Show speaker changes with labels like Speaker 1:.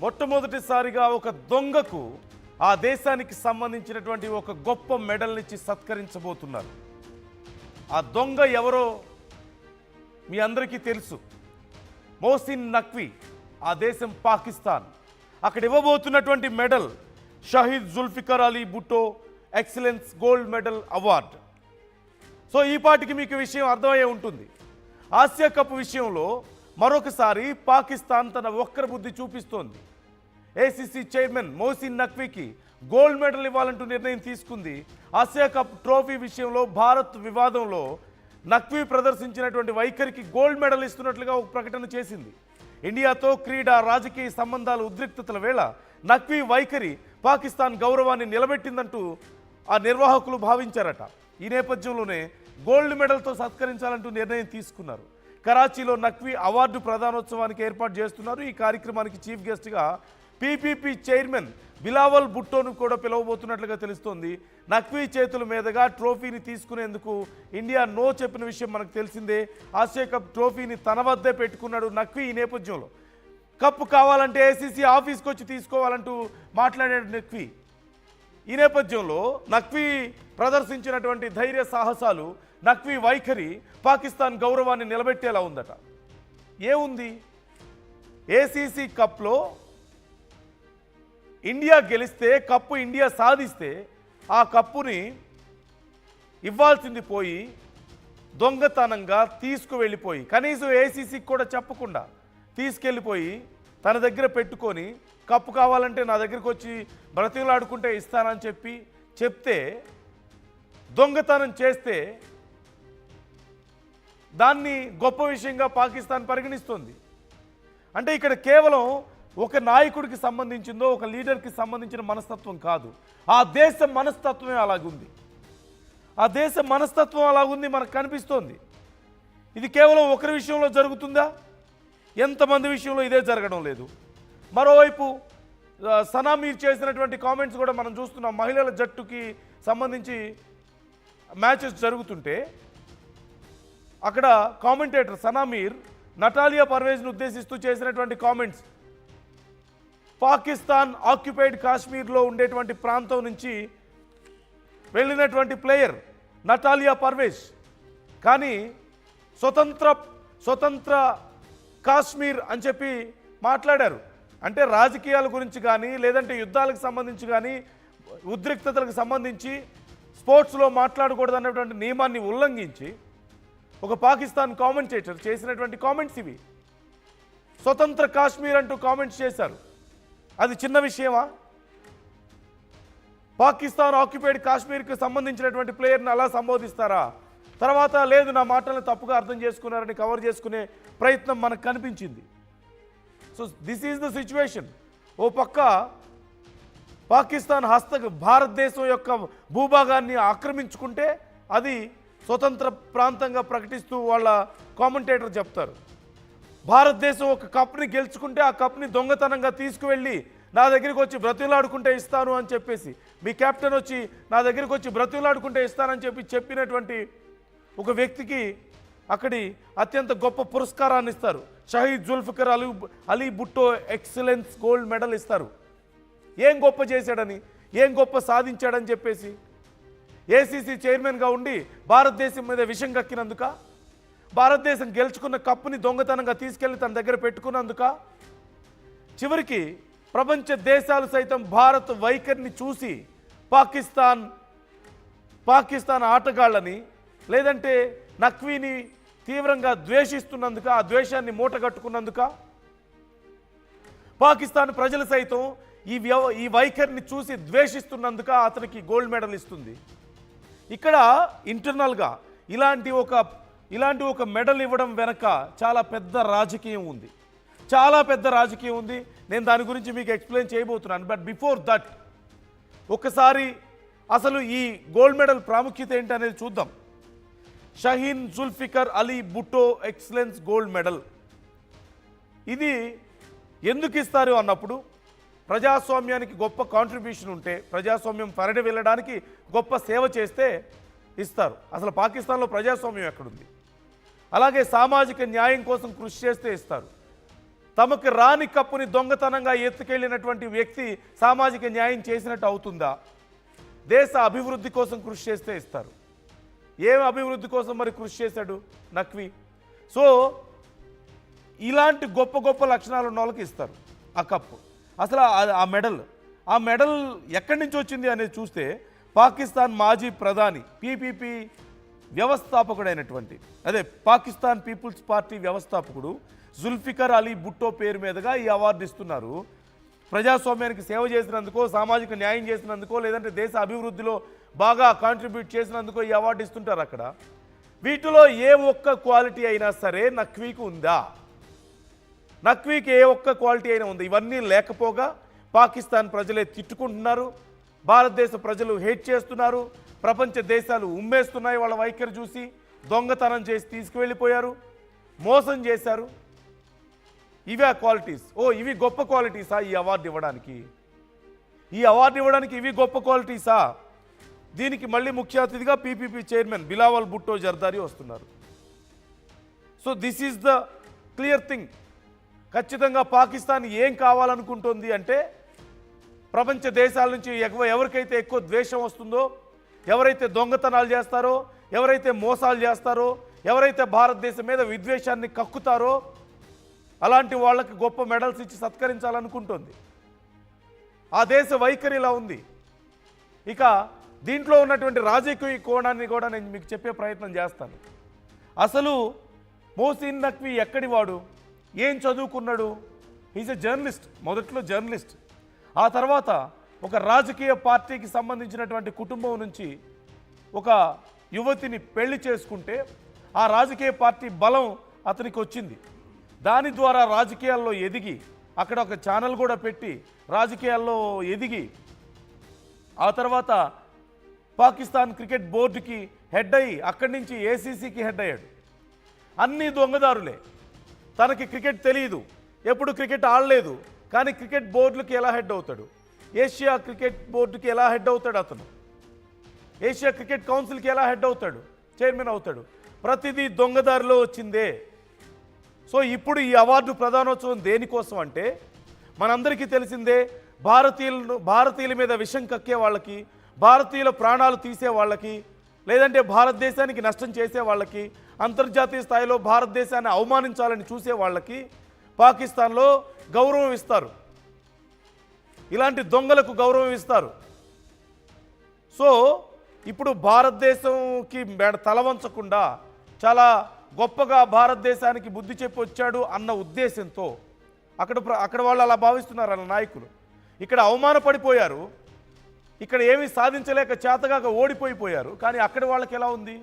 Speaker 1: మొట్టమొదటిసారిగా ఒక దొంగకు ఆ దేశానికి సంబంధించినటువంటి ఒక గొప్ప మెడల్ ఇచ్చి సత్కరించబోతున్నారు. ఆ దొంగ ఎవరో మీ అందరికీ తెలుసు. మోసిన్ నఖ్వీ. ఆ దేశం పాకిస్తాన్. అక్కడ ఇవ్వబోతున్నటువంటి medal Shaheed Zulfikar Ali Bhutto excellence gold medal award. So ఈ పాటికి మీకు విషయం అర్థమయ్యే ఉంటుంది. ఆసియా కప్ విషయంలో మరొకసారి పాకిస్తాన్ తన వక్ర బుద్ధి చూపిస్తోంది. ఏసీసీ చైర్మన్ మోసిన్ నఖ్వీకి గోల్డ్ మెడల్ ఇవ్వాలంటూ నిర్ణయం తీసుకుంది. ఆసియా కప్ ట్రోఫీ విషయంలో భారత్ వివాదంలో నఖ్వీ ప్రదర్శించినటువంటి వైఖరికి గోల్డ్ మెడల్ ఇస్తున్నట్లుగా ఒక ప్రకటన చేసింది. ఇండియాతో క్రీడా రాజకీయ సంబంధాల ఉద్రిక్తతల వేళ నఖ్వీ వైఖరి పాకిస్తాన్ గౌరవాన్ని నిలబెట్టిందంటూ ఆ నిర్వాహకులు భావించారట. ఈ నేపథ్యంలోనే గోల్డ్ మెడల్తో సత్కరించాలంటూ నిర్ణయం తీసుకున్నారు. కరాచీలో నఖ్వీ అవార్డు ప్రదానోత్సవానికి ఏర్పాటు చేస్తున్నారు. ఈ కార్యక్రమానికి చీఫ్ గెస్ట్గా పీపీపీ చైర్మన్ బిలావల్ భుట్టోను కూడా పిలవబోతున్నట్లుగా తెలుస్తోంది. నఖ్వీ చేతుల మీదుగా ట్రోఫీని తీసుకునేందుకు ఇండియా నో చెప్పిన విషయం మనకు తెలిసిందే. ఆసియా కప్ ట్రోఫీని తన వద్దే పెట్టుకున్నాడు నఖ్వీ. ఈ నేపథ్యంలో కప్పు కావాలంటే ఏసీసీ ఆఫీస్కి వచ్చి తీసుకోవాలంటూ మాట్లాడాడు నఖ్వీ. ఈ నేపథ్యంలో నఖ్వీ ప్రదర్శించినటువంటి ధైర్య సాహసాలు, నఖ్వీ వైఖరి పాకిస్తాన్ గౌరవాన్ని నిలబెట్టేలా ఉందట. ఏముంది? ఏసీసీ కప్లో ఇండియా గెలిస్తే, కప్పు ఇండియా సాధిస్తే ఆ కప్పుని ఇవ్వాల్సింది పోయి దొంగతనంగా తీసుకువెళ్ళిపోయి, కనీసం ఏసీసీకి కూడా చెప్పకుండా తీసుకెళ్ళిపోయి తన దగ్గర పెట్టుకొని కప్పు కావాలంటే నా దగ్గరికి వచ్చి బ్రతిమలాడుకుంటే ఇస్తానని చెప్తే దొంగతనం చేస్తే దాన్ని గొప్ప విషయంగా పాకిస్తాన్ పరిగణిస్తోంది. అంటే ఇక్కడ కేవలం ఒక నాయకుడికి సంబంధించిందో, ఒక లీడర్కి సంబంధించిన మనస్తత్వం కాదు, ఆ దేశ మనస్తత్వమే అలాగుంది. ఆ దేశ మనస్తత్వం అలాగుంది మనకు కనిపిస్తోంది. ఇది కేవలం ఒకరి విషయంలో జరుగుతుందా? ఎంతమంది విషయంలో ఇదే జరగడం లేదు. మరోవైపు సనా మీర్ చేసినటువంటి కామెంట్స్ కూడా మనం చూస్తున్నాం. మహిళల జట్టుకి సంబంధించి మ్యాచెస్ జరుగుతుంటే అక్కడ కామెంటేటర్ సనా మీర్ నటాలియా పర్వేజ్ను ఉద్దేశిస్తూ చేసినటువంటి కామెంట్స్, పాకిస్తాన్ ఆక్యుపైడ్ కాశ్మీర్లో ఉండేటువంటి ప్రాంతం నుంచి వెళ్ళినటువంటి ప్లేయర్ నటాలియా పర్వేజ్, కానీ స్వతంత్ర కాశ్మీర్ అని చెప్పి మాట్లాడారు. అంటే రాజకీయాల గురించి కానీ, లేదంటే యుద్ధాలకు సంబంధించి కానీ, ఉద్రిక్తతలకు సంబంధించి స్పోర్ట్స్లో మాట్లాడకూడదు అన్నటువంటి నియమాన్ని ఉల్లంఘించి ఒక పాకిస్తాన్ కామెంటేటర్ చేసినటువంటి కామెంట్స్ ఇవి. స్వతంత్ర కాశ్మీర్ అంటూ కామెంట్స్ చేశారు. అది చిన్న విషయమా? పాకిస్తాన్ ఆక్యుపైడ్ కాశ్మీర్కి సంబంధించినటువంటి ప్లేయర్ని అలా సంబోధిస్తారా? తర్వాత లేదు, నా మాటలను తప్పుగా అర్థం చేసుకున్నారని కవర్ చేసుకునే ప్రయత్నం మనకు కనిపించింది. So this is the situation. ఓ పక్క పాకిస్తాన్ భారతదేశం యొక్క భూభాగాన్ని ఆక్రమించుకుంటే అది స్వతంత్ర ప్రాంతంగా ప్రకటిస్తూ వాళ్ళ కామెంటేటర్ చెప్తారు. భారతదేశం ఒక కప్ని గెలుచుకుంటే ఆ కప్ని దొంగతనంగా తీసుకువెళ్ళి నా దగ్గరికి వచ్చి బ్రతిమలాడుకుంటే ఇస్తాను అని చెప్పేసి, మీ కెప్టెన్ వచ్చి నా దగ్గరికి వచ్చి బ్రతిమలాడుకుంటే ఇస్తానని చెప్పినటువంటి ఒక వ్యక్తికి అక్కడి అత్యంత గొప్ప పురస్కారాన్ని ఇస్తారు. Shaheed Zulfikar Ali Bhutto excellence gold medal ఇస్తారు. ఏం గొప్ప చేశాడని, ఏం గొప్ప సాధించాడని చెప్పేసి ఏసీసీ చైర్మన్గా ఉండి భారతదేశం మీద విషం కక్కినందుక, భారతదేశం గెలుచుకున్న కప్పుని దొంగతనంగా తీసుకెళ్లి తన దగ్గర పెట్టుకున్నందుక, చివరికి ప్రపంచ దేశాలు సైతం భారత్ వైఖరిని చూసి పాకిస్తాన్ ఆటగాళ్ళని, లేదంటే నఖ్వీని తీవ్రంగా ద్వేషిస్తున్నందుక, ఆ ద్వేషాన్ని మూటగట్టుకున్నందుక, పాకిస్తాన్ ప్రజలు సైతం ఈ వైఖరిని చూసి ద్వేషిస్తున్నందుక అతనికి గోల్డ్ మెడల్ ఇస్తుంది. ఇక్కడ ఇంటర్నల్గా ఇలాంటి ఒక మెడల్ ఇవ్వడం వెనక చాలా పెద్ద రాజకీయం ఉంది, చాలా పెద్ద రాజకీయం ఉంది. నేను దాని గురించి మీకు ఎక్స్ప్లెయిన్ చేయబోతున్నాను. బట్ బిఫోర్ దట్ ఒకసారి అసలు ఈ గోల్డ్ మెడల్ ప్రాముఖ్యత ఏంటనేది చూద్దాం. Shaheed Zulfikar Ali Bhutto excellence gold medal ఇది ఎందుకు ఇస్తారు అన్నప్పుడు, ప్రజాస్వామ్యానికి గొప్ప కాంట్రిబ్యూషన్ ఉంటే, ప్రజాస్వామ్యం పరిడి వెళ్ళడానికి గొప్ప సేవ చేస్తే ఇస్తారు. అసలు పాకిస్తాన్లో ప్రజాస్వామ్యం ఎక్కడుంది? అలాగే సామాజిక న్యాయం కోసం కృషి చేస్తే ఇస్తారు. తమకు రాని కప్పుని దొంగతనంగా ఎత్తుకెళ్ళినటువంటి వ్యక్తి సామాజిక న్యాయం చేసినట్టు అవుతుందా? దేశ అభివృద్ధి కోసం కృషి చేస్తే ఇస్తారు. ఏం అభివృద్ధి కోసం మరి కృషి చేశాడు నఖ్వీ? సో ఇలాంటి గొప్ప గొప్ప లక్షణాలు ఉన్న వాళ్ళకి ఇస్తారు ఆ కప్పు. అసలు ఆ మెడల్ ఎక్కడి నుంచి వచ్చింది అనేది చూస్తే పాకిస్తాన్ మాజీ ప్రధాని పీపీపీ వ్యవస్థాపకుడైనటువంటి పాకిస్తాన్ పీపుల్స్ పార్టీ వ్యవస్థాపకుడు జుల్ఫికర్ అలీ భుట్టో పేరు మీదుగా ఈ అవార్డు ఇస్తున్నారు. ప్రజాస్వామ్యానికి సేవ చేసినందుకో, సామాజిక న్యాయం చేసినందుకో, లేదంటే దేశ అభివృద్ధిలో బాగా కాంట్రిబ్యూట్ చేసినందుకో ఈ అవార్డు ఇస్తుంటారు. అక్కడ వీటిలో ఏ ఒక్క క్వాలిటీ అయినా సరే నఖ్వీకి ఉందా? నఖ్వీకి ఏ ఒక్క క్వాలిటీ అయినా ఉంది? ఇవన్నీ లేకపోగా పాకిస్తాన్ ప్రజలే తిట్టుకుంటున్నారు, భారతదేశ ప్రజలు హేట్ చేస్తున్నారు, ప్రపంచ దేశాలు ఉమ్మేస్తున్నాయి వాళ్ళ వైఖరి చూసి. దొంగతనం చేసి తీసుకువెళ్ళిపోయారు, మోసం చేశారు. ఇవే క్వాలిటీస్. ఇవి గొప్ప క్వాలిటీసా ఈ అవార్డు ఇవ్వడానికి? ఈ అవార్డు ఇవ్వడానికి ఇవి గొప్ప క్వాలిటీసా? దీనికి మళ్ళీ ముఖ్య అతిథిగా పీపీపీ చైర్మన్ బిలావల్ భుట్టో జర్దారీ వస్తున్నారు. So this is the clear thing. ఖచ్చితంగా పాకిస్తాన్ ఏం కావాలనుకుంటుంది అంటే, ప్రపంచ దేశాల నుంచి ఎవరికైతే ఎక్కువ ద్వేషం వస్తుందో, ఎవరైతే దొంగతనాలు చేస్తారో, ఎవరైతే మోసాలు చేస్తారో, ఎవరైతే భారతదేశం మీద విద్వేషాన్ని కక్కుతారో అలాంటి వాళ్ళకి గొప్ప మెడల్స్ ఇచ్చి సత్కరించాలనుకుంటుంది. ఆ దేశ వైఖరి ఇలా ఉంది. ఇక దీంట్లో ఉన్నటువంటి రాజకీయ కోణాన్ని కూడా నేను మీకు చెప్పే ప్రయత్నం చేస్తాను. అసలు మోసిన్ నఖ్వీ ఎక్కడివాడు? ఏం చదువుకున్నాడు? Is a journalist. మొదట్లో జర్నలిస్ట్, ఆ తర్వాత ఒక రాజకీయ పార్టీకి సంబంధించినటువంటి కుటుంబం నుంచి ఒక యువతిని పెళ్లి చేసుకుంటే ఆ రాజకీయ పార్టీ బలం అతనికి వచ్చింది. దాని ద్వారా రాజకీయాల్లో ఎదిగి అక్కడ ఒక ఛానల్ కూడా పెట్టి రాజకీయాల్లో ఎదిగి ఆ తర్వాత పాకిస్తాన్ క్రికెట్ బోర్డుకి హెడ్ అయ్యి అక్కడి నుంచి ఏసీసీకి హెడ్ అయ్యాడు. అన్నీ దొంగదారులే. తనకి క్రికెట్ తెలియదు, ఎప్పుడు క్రికెట్ ఆడలేదు, కానీ క్రికెట్ బోర్డులకి ఎలా హెడ్ అవుతాడు? ఏషియా క్రికెట్ బోర్డుకి ఎలా హెడ్ అవుతాడు? అతను ఏషియా క్రికెట్ కౌన్సిల్కి ఎలా హెడ్ అవుతాడు? చైర్మన్ అవుతాడు. ప్రతిదీ దొంగదారిలో వచ్చిందే. సో ఇప్పుడు ఈ అవార్డు ప్రధానోత్సవం దేనికోసం అంటే, మనందరికీ తెలిసిందే, భారతీయుల మీద విషం కక్కే వాళ్ళకి, భారతీయుల ప్రాణాలు తీసే వాళ్ళకి, లేదంటే భారతదేశానికి నష్టం చేసే వాళ్ళకి, అంతర్జాతీయ స్థాయిలో భారతదేశాన్ని అవమానించాలని చూసే వాళ్ళకి పాకిస్తాన్లో గౌరవం ఇస్తారు. ఇలాంటి దొంగలకు గౌరవం ఇస్తారు. సో ఇప్పుడు భారతదేశంకి తలవంచకుండా చాలా గొప్పగా భారతదేశానికి బుద్ధి చెప్పి వచ్చాడు అన్న ఉద్దేశంతో అక్కడ వాళ్ళు అలా భావిస్తున్నారు. అన్న నాయకులు ఇక్కడ అవమానపడిపోయారు, ఇక్కడ ఏమీ సాధించలేక చేతగాక ఓడిపోయిపోయారు. కానీ అక్కడ వాళ్ళకి ఎలా ఉంది?